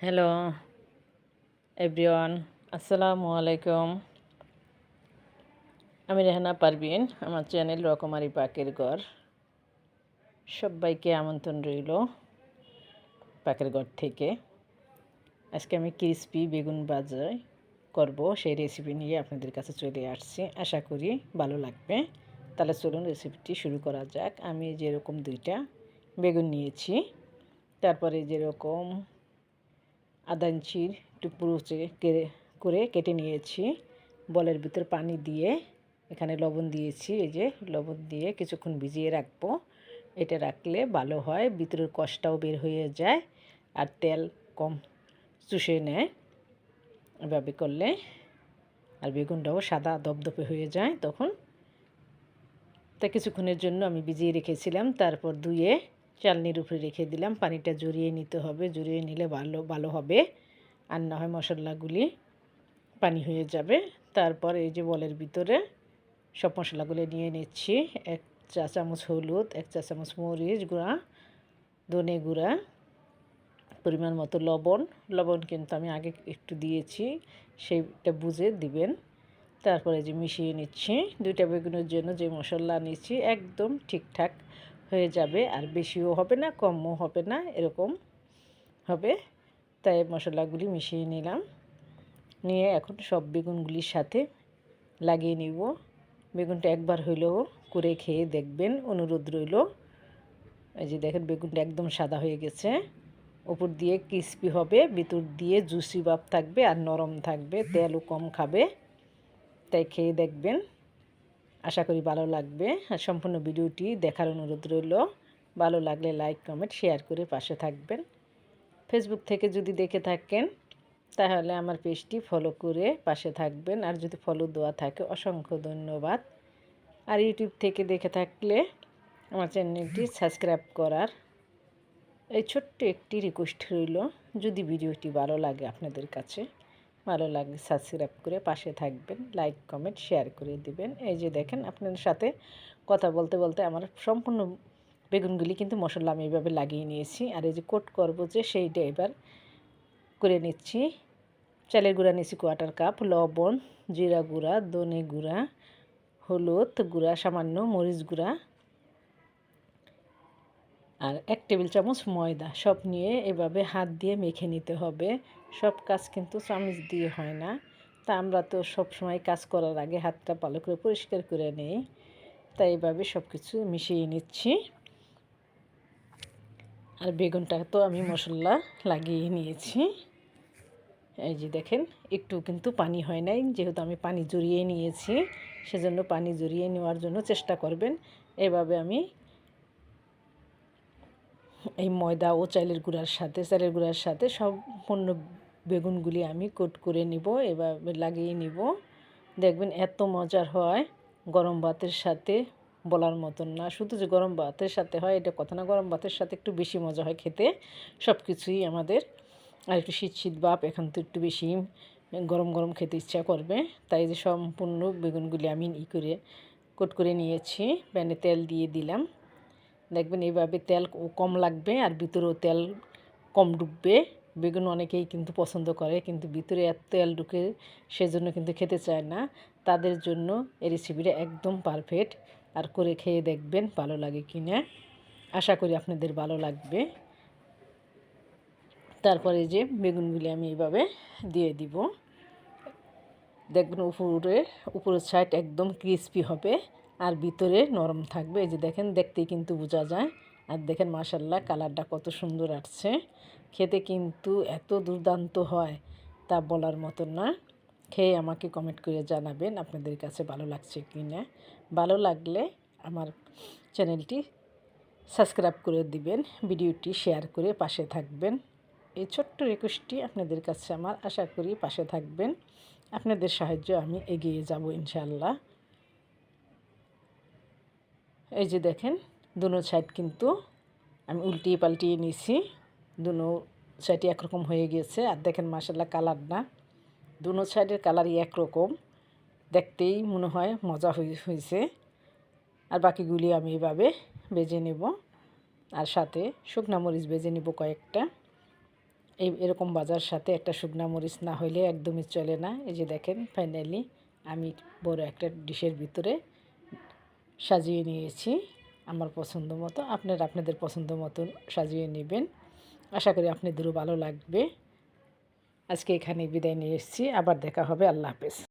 Hello everyone, আসসালামু আলাইকুম। আমি রেহানা পারভিন, আমার চ্যানেল রকমারি পাকের ঘর। সবাইকে আমন্ত্রণ রইল পাকের ঘর থেকে। আজকে আমি ক্রিসপি বেগুন ভাজা করব, সেই রেসিপি নিয়ে আপনাদের কাছে চলে আসছি। আশা করি ভালো লাগবে। তাহলে চলুন রেসিপিটি শুরু করা যাক। আমি যেরকম 2টা বেগুন নিয়েছি, তারপরে যেরকম আধা ইঞ্চির একটু পুরুচে করে কেটে নিয়েছি। বলের ভিতর পানি দিয়ে এখানে লবণ দিয়েছি। এই যে লবণ দিয়ে কিছুক্ষণ ভিজিয়ে রাখবো। এটা রাখলে ভালো হয়, ভিতরের কষটাও বের হয়ে যায় আর তেল কম চুষে নেয় এভাবে করলে। আর বেগুনটাও সাদা দপদপে হয়ে যায় তখন। তা কিছুক্ষণের জন্য আমি ভিজিয়ে রেখেছিলাম, তারপর ধুয়ে চালনির উপরে রেখে দিলাম। পানিটা জড়িয়ে নিতে হবে, জড়িয়ে নিলে ভালো হবে, আর না হয় মশলাগুলি পানি হয়ে যাবে। তারপর এই যে বলের ভিতরে সব মশলাগুলো নিয়ে নিচ্ছি। 1 চা চামচ হলুদ, 1 চা চামচ মরিচ গুঁড়া, ধনে গুঁড়া, পরিমাণ মতো লবণ কিন্তু আমি আগে একটু দিয়েছি, সেইটা বুঝে দিবেন। তারপরে যে মিশিয়ে নিচ্ছি। 2টা বেগুনের জন্য যে মশলা নিচ্ছি একদম ঠিকঠাক হয়ে যাবে, আর বেশিও হবে না কমও হবে না, এরকম হবে। তাই মশলাগুলি মিশিয়ে নিলাম। নিয়ে এখন সব বেগুনগুলির সাথে লাগিয়ে নিব। বেগুনটা একবার হইলেও করে খেয়ে দেখবেন, অনুরোধ রইল। এই যে দেখেন বেগুনটা একদম সাদা হয়ে গেছে, উপর দিয়ে ক্রিস্পি হবে, ভিতর দিয়ে জুসি ভাব থাকবে আর নরম থাকবে, তেলও কম খাবে। তাই খেয়ে দেখবেন, আশা করি ভালো লাগবে। আর সম্পূর্ণ ভিডিওটি দেখার অনুরোধ রইল। ভালো লাগলে লাইক কমেন্ট শেয়ার করে পাশে থাকবেন। ফেসবুক থেকে যদি দেখে থাকেন তাহলে আমার পেজটি ফলো করে পাশে থাকবেন, আর যদি ফলো দেওয়া থাকে অসংখ্য ধন্যবাদ। আর ইউটিউব থেকে দেখে থাকলে আমার চ্যানেলটি সাবস্ক্রাইব করার এই ছোট্ট একটি রিকোয়েস্ট রইল। যদি ভিডিওটি ভালো লাগে, আপনাদের কাছে ভালো লাগে, সাবস্ক্রাইব করে পাশে থাকবেন, লাইক কমেন্ট শেয়ার করে দিবেন। এই যে দেখেন আপনাদের সাথে কথা বলতে বলতে আমার সম্পূর্ণ বেগুনগুলি কিন্তু মশলা আমি এইভাবে লাগিয়ে নিয়েছি। আর এই যে কোট করবো যে সেইটা এবার করে নিচ্ছি। চালের গুঁড়া নিয়েছি 1/4 কাপ, লবণ, জিরা গুঁড়া, ধনে গুঁড়া, হলুদ গুঁড়া সামান্য, মরিচ গুঁড়া আর 1 টেবিল চামচ ময়দা, সব নিয়ে এভাবে হাত দিয়ে মেখে নিতে হবে। সব কাজ কিন্তু চামচ দিয়ে হয় না। তা আমরা তো সব সময় কাজ করার আগে হাতটা ভালো করে পরিষ্কার করে নেই। তাই এভাবে সব কিছু মিশিয়ে নিচ্ছি। আর বেগুনটা তো আমি মশলা লাগিয়ে নিয়েছি। এই যে দেখেন একটু কিন্তু পানি হয় নাই, যেহেতু আমি পানি জড়িয়ে নিয়েছি, সেজন্য পানি জড়িয়ে নেওয়ার জন্য চেষ্টা করবেন। এভাবে আমি এই ময়দা ও চালের গুঁড়ার সাথে সম্পূর্ণ বেগুনগুলি আমি কোট করে নিব, এভাবে লাগিয়ে নিব। দেখবেন এত মজার হয়, গরম ভাতের সাথে বলার মতন না। শুধু যে গরম ভাতের সাথে হয় এটা কথা না, গরম ভাতের সাথে একটু বেশি মজা হয় খেতে। সব কিছুই আমাদের আর একটু শীত শীত ভাব, এখন তো একটু বেশি গরম গরম খেতে ইচ্ছা করবে। তাই যে সম্পূর্ণ বেগুনগুলি আমি কোট করে নিয়েছি। প্যানে তেল দিয়ে দিলাম। দেখবেন এইভাবে তেল কম লাগবে আর ভিতরেও তেল কম ঢুকবে। বেগুন অনেকেই কিন্তু পছন্দ করে, কিন্তু ভিতরে এত তেল ঢুকে সেজন্য কিন্তু খেতে চায় না। তাদের জন্য এই রেসিপিটা একদম পারফেক্ট। আর করে খেয়ে দেখবেন ভালো লাগে কি না। আশা করি আপনাদের ভালো লাগবে। তারপরে যে বেগুনগুলি আমি এইভাবে দিয়ে দিব। দেখবেন উপরের সাইড একদম ক্রিস্পি হবে আর ভিতরে নরম থাকবে। এই যে দেখেন, দেখতেই কিন্তু বোঝা যায়। আর দেখেন মাশাআল্লাহ কালারটা কত সুন্দর আসছে, খেতে কিন্তু এত দুর্দান্ত হয় তা বলার মতো না। খেয়ে আমাকে কমেন্ট করে জানাবেন আপনাদের কাছে ভালো লাগছে কি না। ভালো লাগলে আমার চ্যানেলটি সাবস্ক্রাইব করে দিবেন, ভিডিওটি শেয়ার করে পাশে থাকবেন। এই ছোট্ট রিকোয়েস্টটি আপনাদের কাছে আমার, আশা করি পাশে থাকবেন। আপনাদের সাহায্য আমি এগিয়ে যাব ইনশাআল্লাহ। এই যে দেখেন দুনো সাইড কিন্তু আমি উল্টিয়ে পাল্টিয়ে নিয়েছি, দুনো সাইডই একরকম হয়ে গেছে। আর দেখেন মাশাআল্লাহ কালার না, দুনো সাইডের কালারই একরকম, দেখতেই মনে হয় মজা হয়েছে। আর বাকিগুলি আমি এভাবে ভেজে নেব, আর সাথে শুকনা মরিচ ভেজে নেব কয়েকটা। এরকম ভাজার সাথে একটা শুকনা মরিচ না হইলে একদমই চলে না। এই যে দেখেন ফাইনালি আমি বড় একটা ডিশের ভিতরে সাজিয়ে নিয়েছি আমার পছন্দ মতো। আপনারা আপনাদের পছন্দ মতন সাজিয়ে নেবেন। আশা করি আপনাদেরও ভালো লাগবে। আজকে এখানে বিদায় নিয়ে এসেছি। আবার দেখা হবে। আল্লাহ হাফেজ।